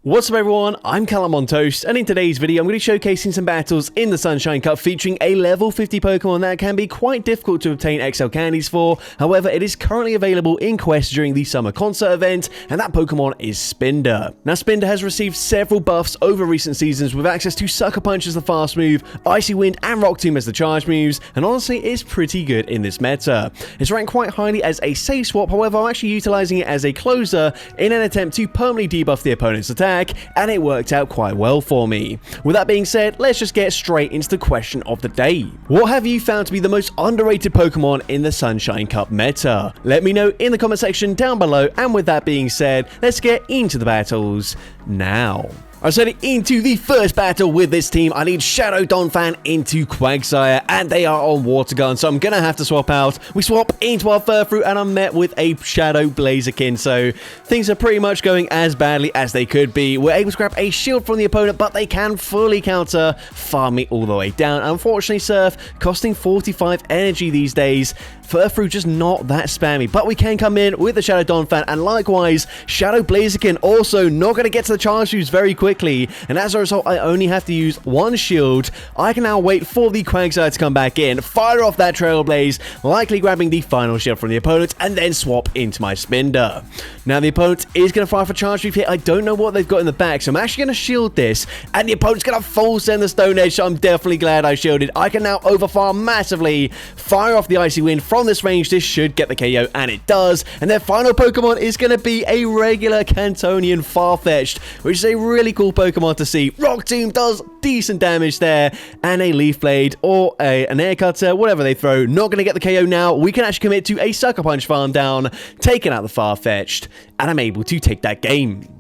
What's up everyone, I'm CallumOnToast, and in today's video I'm going to be showcasing some battles in the Sunshine Cup featuring a level 50 Pokemon that can be quite difficult to obtain XL Candies for. However, it is currently available in Quest during the summer concert event, and that Pokemon is Spinda. Now Spinda has received several buffs over recent seasons with access to Sucker Punch as the fast move, Icy Wind and Rock Tomb as the charge moves, and honestly is pretty good in this meta. It's ranked quite highly as a safe swap, however I'm actually utilizing it as a closer in an attempt to permanently debuff the opponent's attack, and it worked out quite well for me. With that being said, let's just get straight into the question of the day. What have you found to be the most underrated Pokemon in the Sunshine Cup meta? Let me know in the comment section down below, and with that being said, let's get into the battles now. I'm heading into the first battle with this team. I need Shadow Donphan into Quagsire, and they are on Water Gun, so I'm gonna have to swap out. We swap into our Furfrou, and I'm met with a Shadow Blaziken, so things are pretty much going as badly as they could be. We're able to grab a shield from the opponent, but they can fully counter, farm me all the way down. Unfortunately, Surf, costing 45 energy these days. Furfrou just not that spammy, but we can come in with the Shadow Donphan, and likewise, Shadow Blaziken also not going to get to the charge moves very quickly, and as a result, I only have to use one shield. I can now wait for the Quagsire to come back in, fire off that Trailblaze, likely grabbing the final shield from the opponent, and then swap into my Spinda. Now, the opponent is going to fire for charge move here. I don't know what they've got in the back, so I'm actually going to shield this, and the opponent's going to full send the Stone Edge, so I'm definitely glad I shielded. I can now overfarm massively, fire off the Icy Wind from this range. This should get the KO, and it does. And their final Pokemon is going to be a regular Cantonian Farfetch'd, which is a really cool Pokemon to see. Rock Tomb does decent damage there, and a Leaf Blade or an Air Cutter, whatever they throw, not going to get the KO now. We can actually commit to a Sucker Punch farm down, taking out the Farfetch'd, and I'm able to take that game.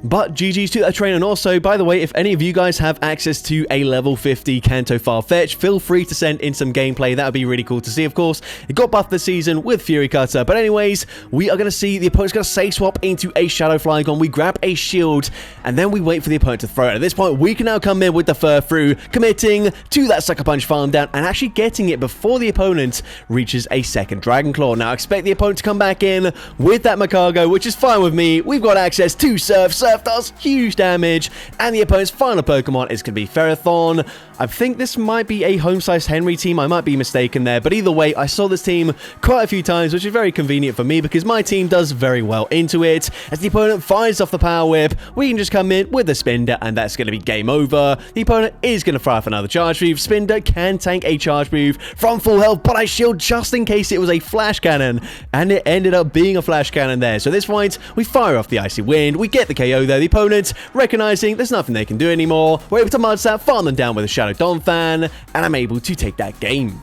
But GG's to that trainer. And also, by the way, if any of you guys have access to a level 50 Kanto Farfetch, feel free to send in some gameplay. That would be really cool to see, of course. It got buffed this season with Fury Cutter. But anyways, we are going to see the opponent's going to safe swap into a Shadow Flygon. We grab a shield, and then we wait for the opponent to throw it. At this point, we can now come in with the Furfrou, committing to that Sucker Punch farm down, and actually getting it before the opponent reaches a second Dragon Claw. Now, I expect the opponent to come back in with that Macargo, which is fine with me. We've got access to Surf. Surf does huge damage, and the opponent's final Pokemon is going to be Ferrothorn. I think this might be a home-sized Henry team. I might be mistaken there, but either way, I saw this team quite a few times, which is very convenient for me because my team does very well into it. As the opponent fires off the Power Whip, we can just come in with the Spinda, and that's going to be game over. The opponent is going to fire off another charge move. Spinda can tank a charge move from full health, but I shield just in case it was a Flash Cannon, and it ended up being a Flash Cannon there. So at this point, we fire off the Icy Wind. We get the KO there. The opponent, recognizing there's nothing they can do anymore, we're able to Mud Slap, farm them down with a Shadow Donphan, and I'm able to take that game.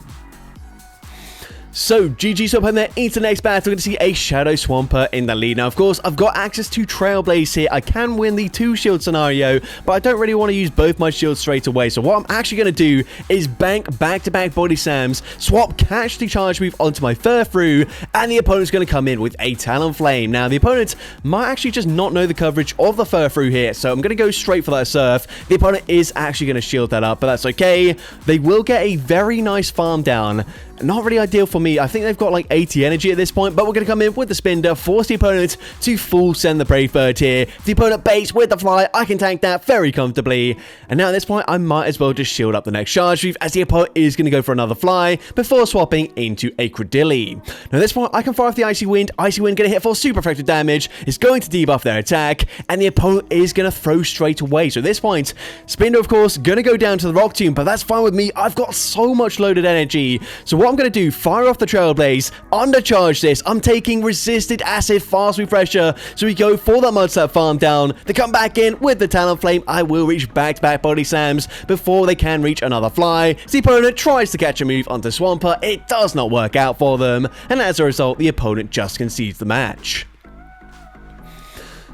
So, GG's up in there into the next battle. We're going to see a Shadow Swampert in the lead. Now, of course, I've got access to Trailblaze here. I can win the 2-shield scenario, but I don't really want to use both my shields straight away. So what I'm actually going to do is bank back-to-back Body Slams, swap Catch the Charge move onto my Furfrou, and the opponent's going to come in with a Talonflame. Now, the opponent might actually just not know the coverage of the Furfrou here, so I'm going to go straight for that Surf. The opponent is actually going to shield that up, but that's okay. They will get a very nice farm down. Not really ideal for me. I think they've got like 80 energy at this point, but we're going to come in with the Spinda, force the opponent to full send the Brave Bird here. If the opponent baits with the Fly, I can tank that very comfortably. And now at this point, I might as well just shield up the next charge move, as the opponent is going to go for another Fly before swapping into a Credilli. Now at this point, I can fire off the Icy Wind. Icy Wind going to hit for super effective damage. It's going to debuff their attack, and the opponent is going to throw straight away. So at this point, Spinda, of course, going to go down to the Rock Tomb, but that's fine with me. I've got so much loaded energy. So what I'm going to do, fire off the Trailblaze, undercharge this. I'm taking Resisted Acid Fast Refresher, so we go for that Mud Slap farm down. They come back in with the Talonflame. I will reach back-to-back Body Slams before they can reach another Fly. The opponent tries to catch a move onto Swampert. It does not work out for them, and as a result, the opponent just concedes the match.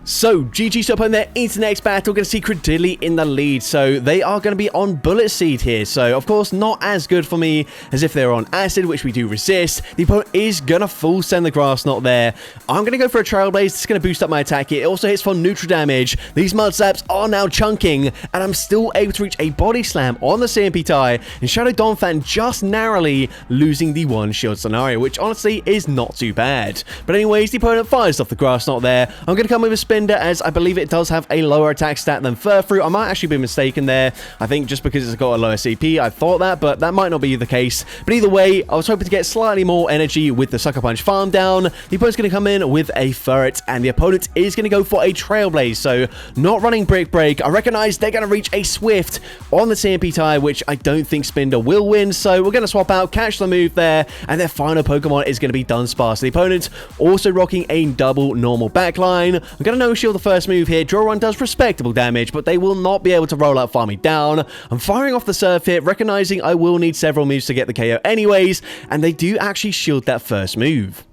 So, GG's up in there into the next battle. We're going to see Credilli in the lead. So, they are going to be on Bullet Seed here. So, of course, not as good for me as if they were on Acid, which we do resist. The opponent is going to full send the Grass Knot there. I'm going to go for a Trailblaze. It's going to boost up my attack here. It also hits for neutral damage. These Mud Slaps are now chunking, and I'm still able to reach a Body Slam on the CMP tie, and Shadow Donphan just narrowly losing the 1-shield scenario, which honestly is not too bad. But anyways, the opponent fires off the Grass Knot there. I'm going to come with a spin Spinda, as I believe it does have a lower attack stat than Furfrou. I might actually be mistaken there. I think just because it's got a lower CP, I thought that, but that might not be the case. But either way, I was hoping to get slightly more energy with the Sucker Punch farm down. The opponent's going to come in with a Ferret, and the opponent is going to go for a Trailblaze, so not running Brick Break. I recognize they're going to reach a Swift on the CMP tie, which I don't think Spinda will win, so we're going to swap out, catch the move there, and their final Pokemon is going to be Dunsparce. The opponent also rocking a double normal backline. I'm going to no-shield the first move here. Draw Run does respectable damage, but they will not be able to roll out farm me down. I'm firing off the Surf here, recognizing I will need several moves to get the KO anyways, and they do actually shield that first move.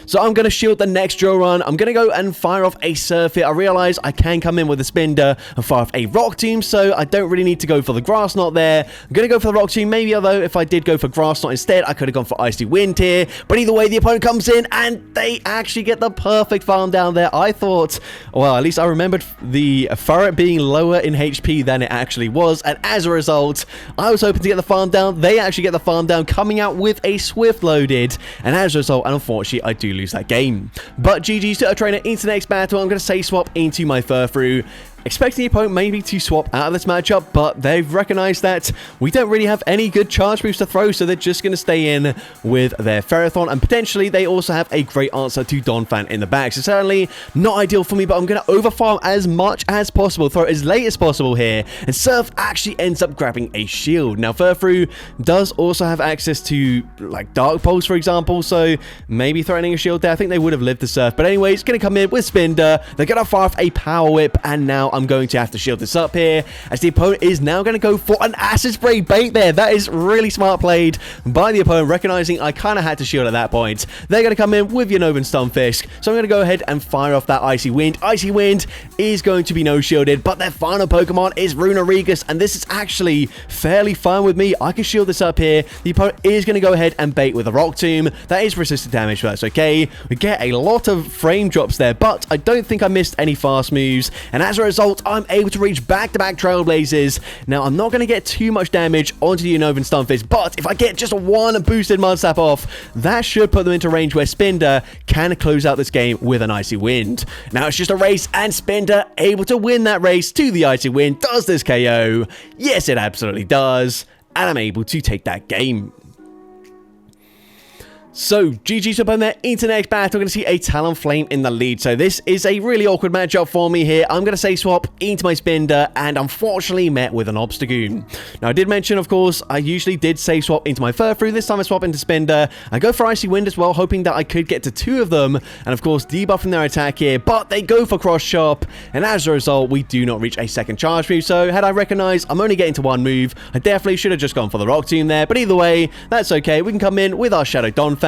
So I'm going to shield the next drill run. I'm going to go and fire off a Surf here. I realize I can come in with a Spinda and fire off a Rock Tomb, so I don't really need to go for the Grass Knot there. I'm going to go for the Rock Tomb. Maybe, although, if I did go for Grass Knot instead, I could have gone for Icy Wind here. But either way, the opponent comes in, and they actually get the perfect farm down there. I thought, well, at least I remembered the Ferret being lower in HP than it actually was, and as a result, I was hoping to get the farm down. They actually get the farm down, coming out with a Swift loaded, and as a result, and unfortunately, I do lose that game. But GG's to a trainer into the next battle. I'm going to say swap into my Furfrou, expecting the opponent maybe to swap out of this matchup, but they've recognized that we don't really have any good charge moves to throw, so they're just going to stay in with their Ferrothorn, and potentially they also have a great answer to Donphan in the back. So certainly not ideal for me, but I'm going to overfarm as much as possible, throw as late as possible here, and Surf actually ends up grabbing a shield. Now Furfrou does also have access to like Dark Pulse, for example, so maybe threatening a shield there. I think they would have lived the Surf, but anyway, it's going to come in with Spinda. They're going to fire off a Power Whip, and now I'm going to have to shield this up here, as the opponent is now going to go for an Acid Spray bait there. That is really smart played by the opponent, recognizing I kind of had to shield at that point. They're going to come in with Unova and Stunfisk, so I'm going to go ahead and fire off that Icy Wind. Icy Wind is going to be no-shielded, but their final Pokemon is Runarigus, and this is actually fairly fine with me. I can shield this up here. The opponent is going to go ahead and bait with a Rock Tomb. That is resistant damage, but that's okay. We get a lot of frame drops there, but I don't think I missed any fast moves, and as a result, I'm able to reach back-to-back Trailblazes. Now, I'm not going to get too much damage onto the Unova and Stunfisk, but if I get just one boosted Mud Slap off, that should put them into range where Spinda can close out this game with an Icy Wind. Now, it's just a race, and Spinda able to win that race to the Icy Wind. Does this KO? Yes, it absolutely does, and I'm able to take that game. So, GG's up on there into the next battle. We're going to see a Talonflame in the lead. So, this is a really awkward matchup for me here. I'm going to say swap into my Spinda, and unfortunately met with an Obstagoon. Now, I did mention, of course, I usually did say swap into my Furfrou. This time I swap into Spinda. I go for Icy Wind as well, hoping that I could get to two of them, and of course, debuffing their attack here. But they go for Cross Chop, and as a result, we do not reach a second charge move. So, had I recognized I'm only getting to one move, I definitely should have just gone for the Rock Tomb there. But either way, that's okay. We can come in with our Shadow Donphan.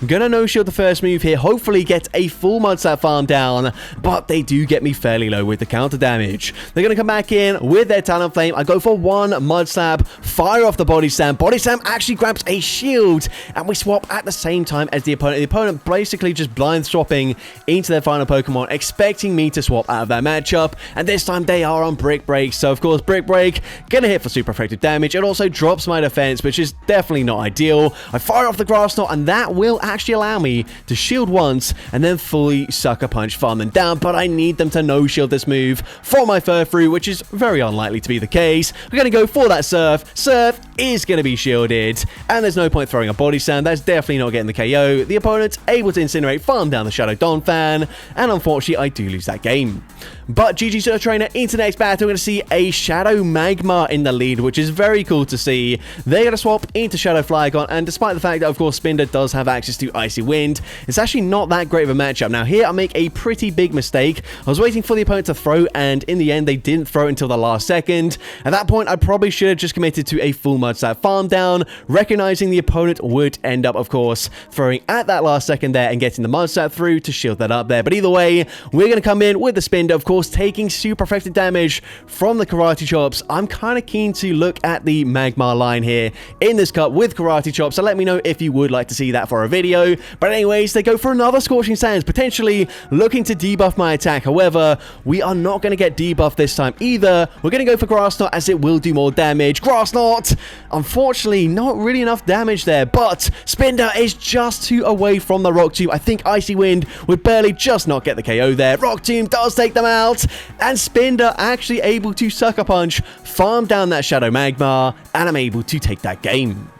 Gonna no-shield the first move here, hopefully get a full Mud Slap farm down, but they do get me fairly low with the counter damage. They're gonna come back in with their Talonflame. I go for one Mud Slap, fire off the Body Slam. Body Slam actually grabs a shield, and we swap at the same time as the opponent. The opponent basically just blind swapping into their final Pokemon, expecting me to swap out of that matchup, and this time they are on Brick Break. So of course, Brick Break gonna hit for super effective damage. It also drops my defense, which is definitely not ideal. I fire off the Grass Knot, and that will actually allow me to shield once and then fully Sucker Punch farm them down, but I need them to no-shield this move for my Furfrou, which is very unlikely to be the case. We're going to go for that Surf. Surf is going to be shielded, and there's no point throwing a Body Slam. That's definitely not getting the KO. The opponent's able to Incinerate, farm down the Shadow Donphan, and unfortunately, I do lose that game. But GG's to the trainer into the next battle. We're going to see a Shadow Magma in the lead, which is very cool to see. They're going to swap into Shadow Flygon, and despite the fact that, of course, Spinda does have access to Icy Wind, it's actually not that great of a matchup. Now, here I make a pretty big mistake. I was waiting for the opponent to throw, and in the end, they didn't throw until the last second. At that point, I probably should have just committed to a full Mud Slap farm down, recognizing the opponent would end up, of course, throwing at that last second there and getting the Mud Slap through to shield that up there. But either way, we're going to come in with the Spinda, of course, taking super effective damage from the Karate Chops. I'm kind of keen to look at the Magmar line here in this cut with Karate Chops, so let me know if you would like to see that that for a video. But anyways, they go for another Scorching Sands, potentially looking to debuff my attack. However, we are not going to get debuffed this time either. We're going to go for Grass Knot as it will do more damage. Grass Knot, unfortunately, not really enough damage there, but Spinda is just 2 away from the Rock Tomb. I think Icy Wind would barely just not get the KO there. Rock Tomb does take them out, and Spinda actually able to Sucker Punch, farm down that Shadow Magma, and I'm able to take that game.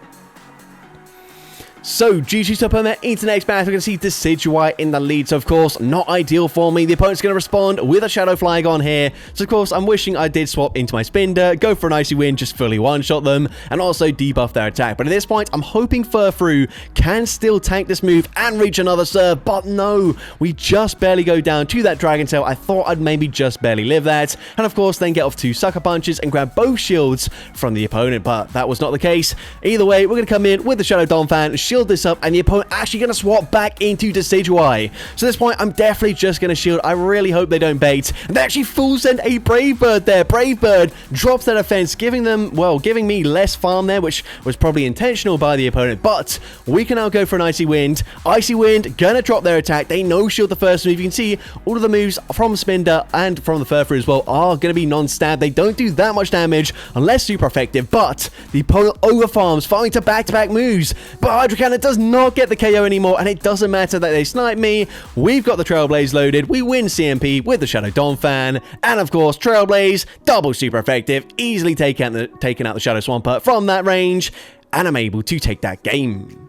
So, GG's up on that into the next battle. We're going to see Decidueye in the lead. So, of course, not ideal for me. The opponent's going to respond with a Shadow Flygon here. So, of course, I'm wishing I did swap into my Spinda, go for an Icy Wind, just fully one-shot them, and also debuff their attack. But at this point, I'm hoping Furfrou can still tank this move and reach another serve. But no, we just barely go down to that Dragon Tail. I thought I'd maybe just barely live that. And, of course, then get off 2 Sucker Punches and grab both shields from the opponent. But that was not the case. Either way, we're going to come in with the Shadow Donphan, shield this up, and the opponent actually going to swap back into Decidueye. So at this point, I'm definitely just going to shield. I really hope they don't bait. And they actually full send a Brave Bird there. Brave Bird drops their defense, giving me less farm there, which was probably intentional by the opponent. But we can now go for an Icy Wind. Icy Wind going to drop their attack. They no shield the first move. You can see all of the moves from Spinda and from the Furfrou as well are going to be non-stab. They don't do that much damage unless super effective, but the opponent over-farms, farming to back-to-back moves. But Hydro Cannon does not get the KO anymore, and it doesn't matter that they snipe me. We've got the Trailblaze loaded. We win CMP with the Shadow Donphan, and of course, Trailblaze, double super effective, easily taking out the Shadow Swampert from that range, and I'm able to take that game.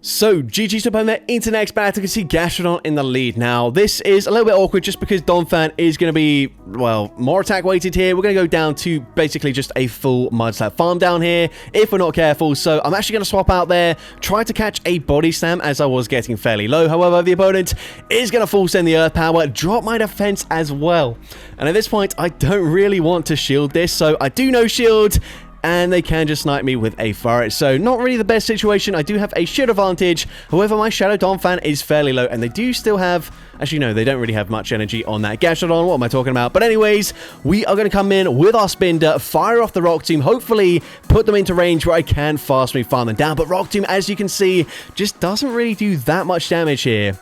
So, GG's up on there into the next battle. You can see Gastrodon in the lead. Now, this is a little bit awkward just because Donphan is going to be, well, more attack weighted here. We're going to go down to basically just a full Mudslap farm down here if we're not careful. So, I'm actually going to swap out there, try to catch a Body Slam as I was getting fairly low. However, the opponent is going to full send the Earth Power, drop my defense as well. And at this point, I don't really want to shield this, so I do no shield, and they can just snipe me with a Furret. So, not really the best situation. I do have a shield advantage. However, my Shadow Donphan is fairly low, and they do still have... Actually, no, they don't really have much energy on that Gastrodon. What am I talking about? But anyways, we are going to come in with our Spinda, fire off the Rock Tomb, hopefully put them into range where I can fast move farm them down. But Rock Tomb, as you can see, just doesn't really do that much damage here.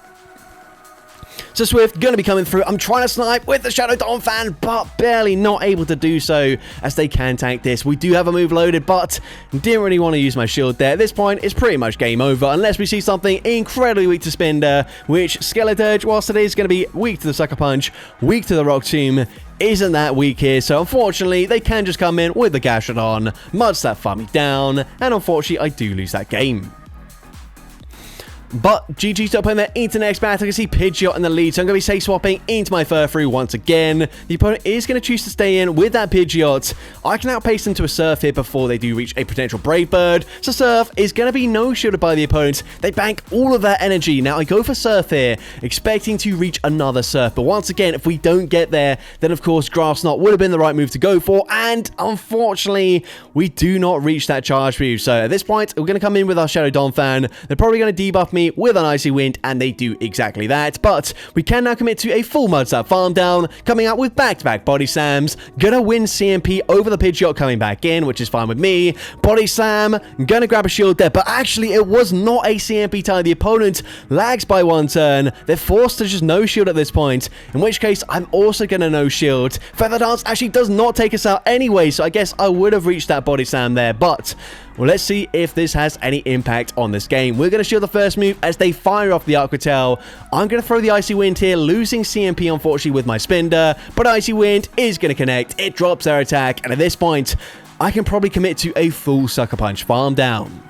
So Swift going to be coming through. I'm trying to snipe with the Shadow Donphan, but barely not able to do so as they can tank this. We do have a move loaded, but didn't really want to use my shield there. At this point, it's pretty much game over unless we see something incredibly weak to Spinda, which Skeleturge, whilst it is going to be weak to the Sucker Punch, weak to the Rock Tomb, isn't that weak here. So unfortunately, they can just come in with the Gastrodon, Mudslap farm me down, and unfortunately, I do lose that game. But GG's up on that into the next battle. I can see Pidgeot in the lead, so I'm going to be safe swapping into my Furfrou once again. The opponent is going to choose to stay in with that Pidgeot. I can outpace them to a Surf here before they do reach a potential Brave Bird. So Surf is going to be no-shielded by the opponent. They bank all of that energy. Now I go for Surf here, expecting to reach another Surf. But once again, if we don't get there, then of course Grass Knot would have been the right move to go for. And unfortunately, we do not reach that charge move. So at this point, we're going to come in with our Shadow Donphan. They're probably going to debuff me with an Icy Wind, and they do exactly that. But we can now commit to a full Mudslap farm down, coming out with back-to-back Body Slams. Gonna win CMP over the Pidgeot coming back in, which is fine with me. Body Slam, gonna grab a shield there, but actually it was not a CMP tie. The opponent lags by 1 turn. They're forced to just no shield at this point, in which case I'm also gonna no shield. Feather Dance actually does not take us out anyway, so I guess I would have reached that Body Slam there, but well, let's see if this has any impact on this game. We're going to shield the first move as they fire off the Aqua Tail. I'm going to throw the Icy Wind here, losing CMP, unfortunately, with my Spinda. But Icy Wind is going to connect. It drops their attack. And at this point, I can probably commit to a full Sucker Punch farm down.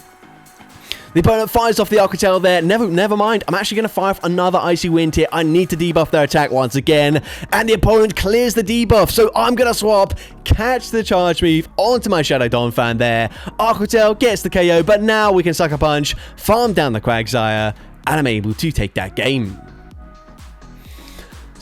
The opponent fires off the Aqua Tail there. Never mind. I'm actually going to fire off another Icy Wind here. I need to debuff their attack once again. And the opponent clears the debuff. So I'm going to swap, catch the charge move onto my Shadow Donphan there. Aqua Tail gets the KO, but now we can Sucker Punch, farm down the Quagsire, and I'm able to take that game.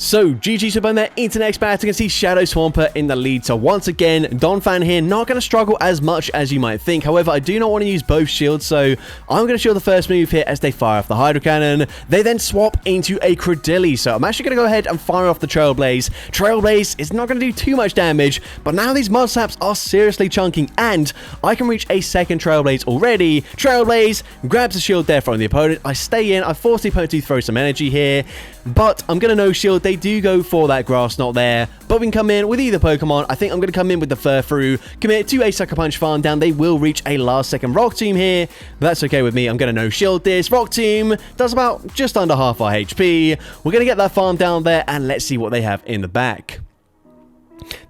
So, GG's up on their next battle. You can see Shadow Swampert in the lead. So, once again, Donphan here, not going to struggle as much as you might think. However, I do not want to use both shields, so I'm going to shield the first move here as they fire off the Hydro Cannon. They then swap into a Credilli. So, I'm actually going to go ahead and fire off the Trailblaze. Trailblaze is not going to do too much damage, but now these Mud Slaps are seriously chunking, and I can reach a second Trailblaze already. Trailblaze grabs the shield there from the opponent. I stay in. I force the opponent to throw some energy here, but I'm going to no shield. They do go for that Grass Knot there, but we can come in with either Pokemon. I think I'm going to come in with the Furfrou, commit to a Sucker Punch farm down. They will reach a last second Rock Tomb here, but that's okay with me. I'm going to no shield this. Rock Tomb does about just under half our HP. We're going to get that farm down there, and let's see what they have in the back.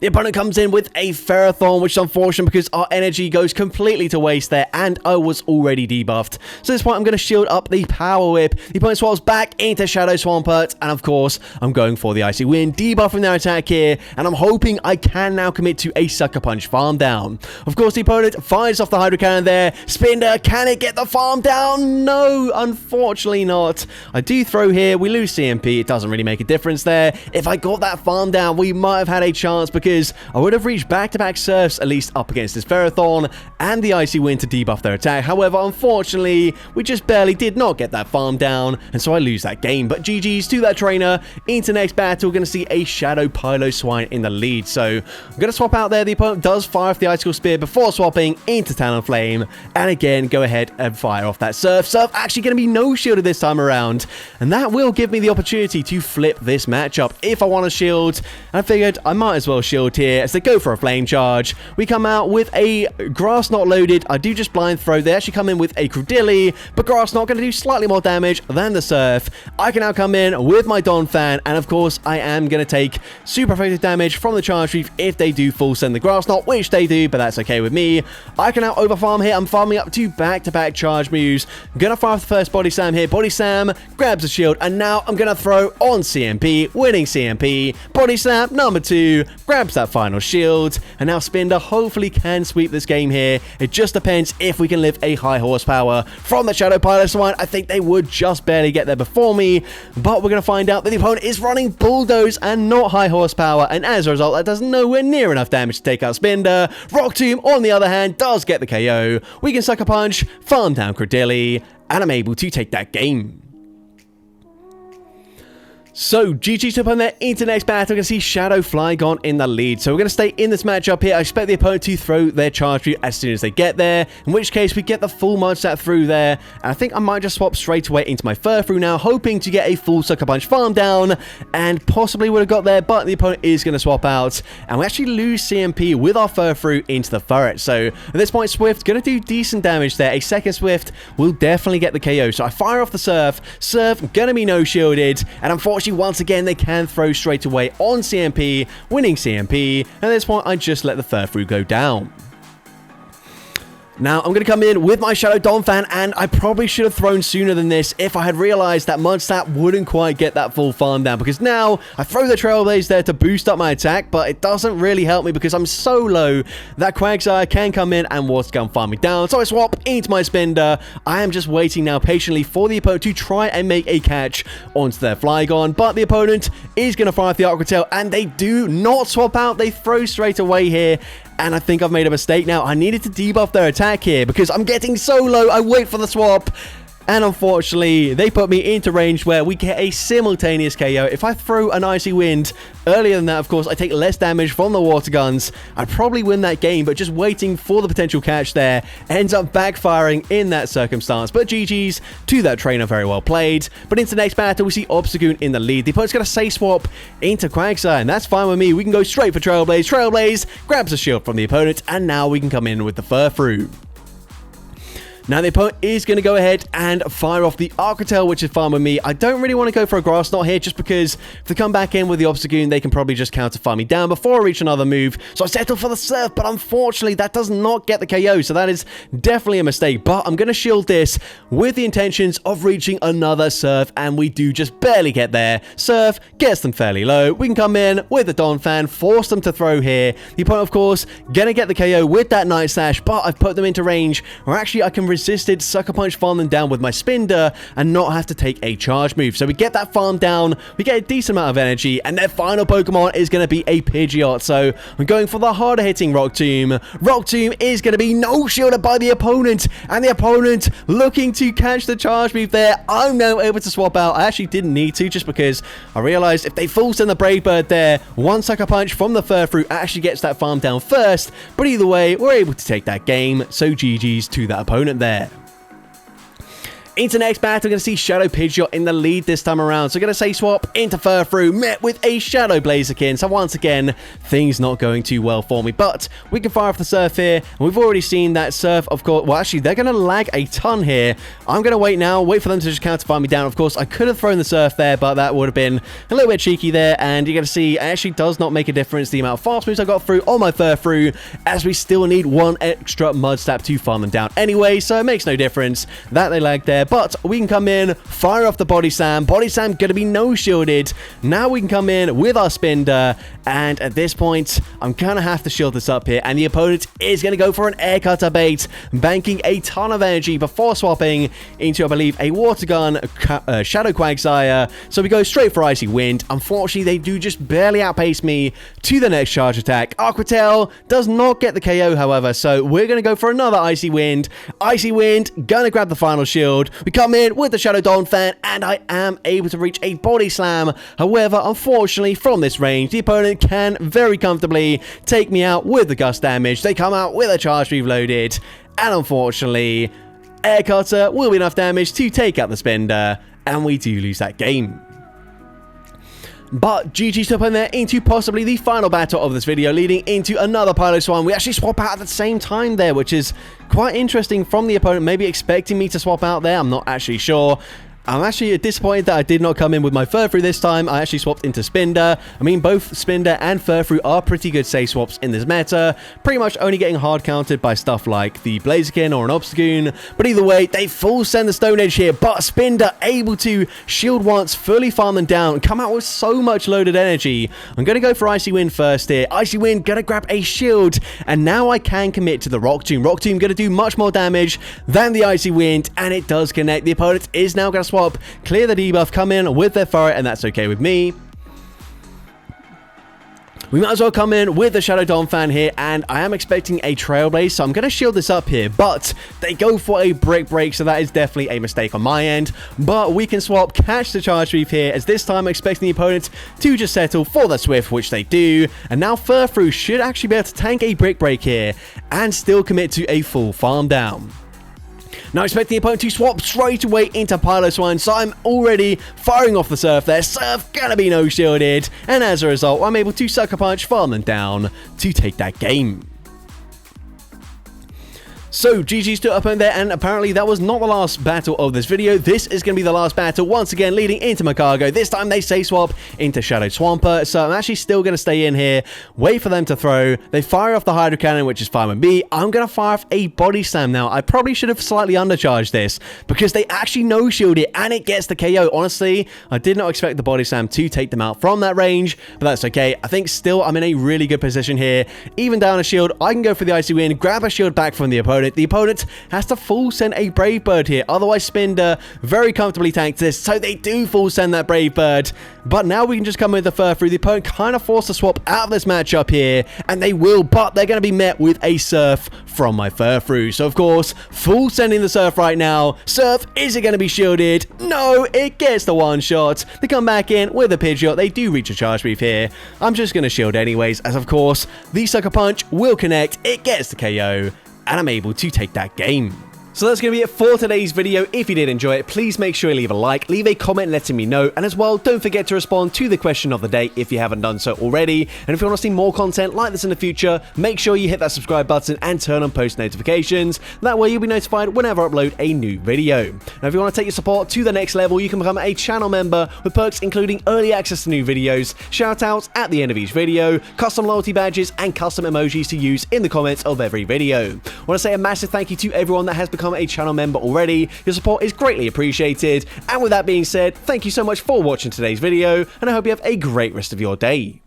The opponent comes in with a Ferrothorn, which is unfortunate because our energy goes completely to waste there, and I was already debuffed. So at this point, I'm going to shield up the Power Whip. The opponent swaps back into Shadow Swampert, and of course, I'm going for the Icy Wind, debuffing their attack here, and I'm hoping I can now commit to a Sucker Punch farm down. Of course, the opponent fires off the Hydro Cannon there. Spinda, can it get the farm down? No, unfortunately not. I do throw here. We lose CMP. It doesn't really make a difference there. If I got that farm down, we might have had a chance, because I would have reached back-to-back Surfs, at least up against this Ferrothorn, and the Icy Wind to debuff their attack. However, unfortunately, we just barely did not get that farm down, and so I lose that game. But GG's to that trainer. Into next battle, we're going to see a Shadow Piloswine in the lead. So I'm going to swap out there. The opponent does fire off the Icicle Spear before swapping into Talonflame, and again, go ahead and fire off that Surf. Surf actually going to be no-shielded this time around, and that will give me the opportunity to flip this matchup if I want to shield. I figured I might as well shield here as they go for a Flame Charge. We come out with a Grass Knot loaded. I do just blind throw. They actually come in with a Credilli, but Grass Knot going to do slightly more damage than the Surf. I can now come in with my Donphan, and of course I am going to take super effective damage from the Charge Reef if they do full send the Grass Knot, which they do, but that's okay with me. I can now overfarm here. I'm farming up to back-to-back charge moves. I'm going to fire off the first Body Slam here. Body Slam grabs the shield, and now I'm going to throw on CMP, winning CMP. Body Slam number 2 grabs that final shield, and now Spinda hopefully can sweep this game here. It just depends if we can lift a high horsepower from the Shadow Piloswine. I think they would just barely get there before me, but we're going to find out that the opponent is running Bulldoze and not high horsepower, and as a result, that does nowhere near enough damage to take out Spinda. Rock Tomb, on the other hand, does get the KO. We can Sucker Punch, farm down Credilli, and I'm able to take that game. So, GG's up on their next battle. We can see Shadow Flygon in the lead. So, we're going to stay in this matchup here. I expect the opponent to throw their Charge Route as soon as they get there, in which case we get the full Mud Slap through there. And I think I might just swap straight away into my Furfrou now, hoping to get a full Sucker Punch farm down, and possibly would have got there, but the opponent is going to swap out. And we actually lose CMP with our Furfrou into the Furret. So, at this point, Swift going to do decent damage there. A second Swift will definitely get the KO. So, I fire off the Surf. Surf going to be no-shielded, and unfortunately, once again, they can throw straight away on CMP, winning CMP, and at this point, I just let the Furfrou go down. Now, I'm going to come in with my Shadow Donphan, and I probably should have thrown sooner than this if I had realized that Mud Slap wouldn't quite get that full farm down, because now I throw the Trailblaze there to boost up my attack, but it doesn't really help me because I'm so low that Quagsire can come in and Water Gun farm me down. So I swap into my Spinda. I am just waiting now patiently for the opponent to try and make a catch onto their Flygon, but the opponent is going to fire off the Aqua Tail, and they do not swap out. They throw straight away here, and I think I've made a mistake now. I needed to debuff their attack here because I'm getting so low. I wait for the swap, and unfortunately, they put me into range where we get a simultaneous KO. If I throw an Icy Wind earlier than that, of course, I take less damage from the Water Guns. I'd probably win that game, but just waiting for the potential catch there ends up backfiring in that circumstance. But GG's to that trainer, very well played. But into the next battle, we see Obstagoon in the lead. The opponent's going to say swap into Quagsire, and that's fine with me. We can go straight for Trailblaze. Trailblaze grabs a shield from the opponent, and now we can come in with the Furfrou. Now, the opponent is going to go ahead and fire off the Aqua Tail, which is fine with me. I don't really want to go for a Grass Knot here, just because if they come back in with the Obstagoon, they can probably just counter farm me down before I reach another move. So I settle for the Surf, but unfortunately, that does not get the KO. So that is definitely a mistake. But I'm going to shield this with the intentions of reaching another Surf, and we do just barely get there. Surf gets them fairly low. We can come in with the Donphan, force them to throw here. The opponent, of course, going to get the KO with that Night Slash, but I've put them into range where actually I can resist resisted, Sucker Punch farm them down with my Spinda and not have to take a charge move. So we get that farm down, we get a decent amount of energy, and their final Pokemon is going to be a Pidgeot. So I'm going for the harder hitting Rock Tomb. Rock Tomb is going to be no-shielded by the opponent, and the opponent looking to catch the charge move there. I'm now able to swap out. I actually didn't need to, just because I realized if they full send the Brave Bird there, one Sucker Punch from the Furfrou actually gets that farm down first. But either way, we're able to take that game, so GG's to that opponent there. Into next battle, we're going to see Shadow Pidgeot in the lead this time around. So we're going to say swap into Furfrou, met with a Shadow Blaziken. So once again, things not going too well for me. But we can fire off the Surf here. And we've already seen that Surf, of course. Well, actually, they're going to lag a ton here. I'm going to wait now, wait for them to just counter-fire me down. Of course, I could have thrown the Surf there, but that would have been a little bit cheeky there. And you're going to see, it actually does not make a difference the amount of fast moves I got through on my Furfrou, as we still need one extra Mud Slap to farm them down anyway. So it makes no difference that they lag there. But we can come in, fire off the Body Slam. Body Slam going to be no-shielded. Now we can come in with our Spinda, and at this point, I'm going to have to shield this up here, and the opponent is going to go for an Air Cutter bait, banking a ton of energy before swapping into, I believe, a Water Gun, Shadow Quagsire. So we go straight for Icy Wind. Unfortunately, they do just barely outpace me to the next charge attack. Aqua Tail does not get the KO, however, so we're going to go for another Icy Wind. Icy Wind, going to grab the final shield. We come in with the Shadow Donphan, and I am able to reach a Body Slam. However, unfortunately, from this range, the opponent can very comfortably take me out with the Gust damage. They come out with a Charge Move loaded, and unfortunately, Air Cutter will be enough damage to take out the Spinda, and we do lose that game. But GG's to open there into possibly the final battle of this video, leading into another Piloswine. We actually swap out at the same time there, which is quite interesting from the opponent, maybe expecting me to swap out there. I'm not actually sure. I'm actually disappointed that I did not come in with my Furfrou this time. I actually swapped into Spinda. I mean, both Spinda and Furfrou are pretty good safe swaps in this meta. Pretty much only getting hard countered by stuff like the Blaziken or an Obstagoon. But either way, they full send the Stone Edge here. But Spinda able to shield once, fully farm them down, come out with so much loaded energy. I'm going to go for Icy Wind first here. Icy Wind going to grab a shield. And now I can commit to the Rock Tomb. Rock Tomb going to do much more damage than the Icy Wind. And it does connect. The opponent is now going to swap, clear the debuff, come in with their Furret, and that's okay with me. We might as well come in with the Shadow Donphan here, and I am expecting a Trailblaze, so I'm going to shield this up here, but they go for a Brick Break, so that is definitely a mistake on my end. But we can swap, catch the Charge Move here, as this time I'm expecting the opponent to just settle for the Swift, which they do. And now Furfrou should actually be able to tank a Brick Break here and still commit to a full farm down. Now expecting the opponent to swap straight away into Piloswine, so I'm already firing off the Surf there. Surf gonna be no-shielded, and as a result, I'm able to Sucker Punch, farm them down to take that game. So, GG's to up in there, and apparently that was not the last battle of this video. This is going to be the last battle, once again, leading into Macargo. This time, they say swap into Shadow Swampert, so I'm actually still going to stay in here, wait for them to throw. They fire off the Hydro Cannon, which is fine with me. I'm going to fire off a Body Slam now. I probably should have slightly undercharged this, because they actually no-shield it, and it gets the KO. Honestly, I did not expect the Body Slam to take them out from that range, but that's okay. I think still I'm in a really good position here. Even down a shield, I can go for the Icy Wind, grab a shield back from the opponent. The opponent has to full send a Brave Bird here, otherwise Spinda very comfortably tanks this, so they do full send that Brave Bird. But now we can just come with the Furfrou. The opponent kind of forced to swap out of this matchup here, and they will, but they're going to be met with a Surf from my Furfrou. So of course, full sending the Surf right now. Surf, is it going to be shielded? No, it gets the one shot. They come back in with a Pidgeot. They do reach a Charge Move here. I'm just going to shield anyways, as of course, the Sucker Punch will connect. It gets the KO, and I'm able to take that game. So that's going to be it for today's video. If you did enjoy it, please make sure you leave a like, leave a comment letting me know, and as well, don't forget to respond to the question of the day if you haven't done so already. And if you want to see more content like this in the future, make sure you hit that subscribe button and turn on post notifications. That way you'll be notified whenever I upload a new video. Now if you want to take your support to the next level, you can become a channel member with perks including early access to new videos, shoutouts at the end of each video, custom loyalty badges, and custom emojis to use in the comments of every video. I want to say a massive thank you to everyone that has become a channel member already. Your support is greatly appreciated. And with that being said, thank you so much for watching today's video, and I hope you have a great rest of your day.